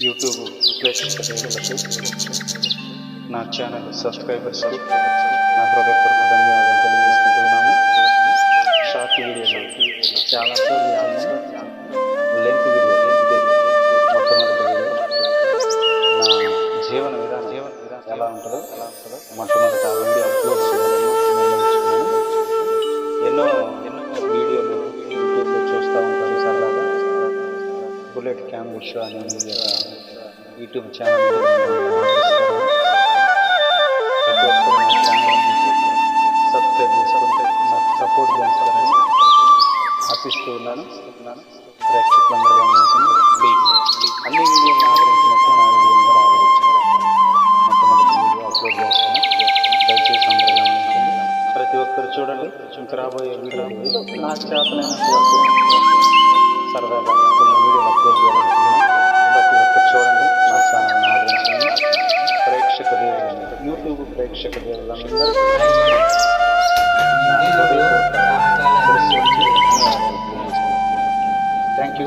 YouTube ప్రేక్షకులకు నా channel సబ్స్క్రైబర్స్కి నా హృదయపూర్వక ధన్యవాదాలు తెలియజేసుకుంటున్నాను. షార్ట్ వీడియోలు చాలా లెంత్ వీడియో మొట్టమొదటి వీడియో నా జీవన విధానం ఎలా ఉంటుందో మొట్టమొదట వీడియో అప్లోడ్ చేయాలని నిర్ణయించుకున్నాను. ఎన్నో వీడియోలు యూట్యూబ్లో చూస్తూ ఉంటాను సరదాగా. బుల్లెట్ క్యామ్బుల్ షో అనే యూట్యూబ్ ఛానల్ ప్రతి ఒక్కరు నా ఛానల్ సబ్స్క్రైబ్ చేసుకుంటే నాకు సపోర్ట్ చేస్తారని ఆశిస్తూ ఉన్నాను. ప్రేక్షకులందరూ గమనించండి. ప్లీజ్ అన్ని వీడియోలను ఆదరించినట్టు నా వీడియోని కూడా ఆదరించారు. మొట్టమొదటి వీడియో అప్లోడ్ చేస్తాను, దయచేసి అందరూ గమనించండి. ప్రతి ఒక్కరు చూడండి. ఇంకా రాబోయే వీడియో నాకు చేతనైనంత వరకు సరదాగా కొన్ని వీడియోలు అప్లోడ్ చేయాలనుకుంటున్నాను. ప్రతి ఒక్కరు చూడండి, నా ఛానల్ని ఆదరించండి. ప్రేక్షక దేవులందరూ, యూట్యూబ్ ప్రేక్షక దేవులందరూ థ్యాంక్ యూ.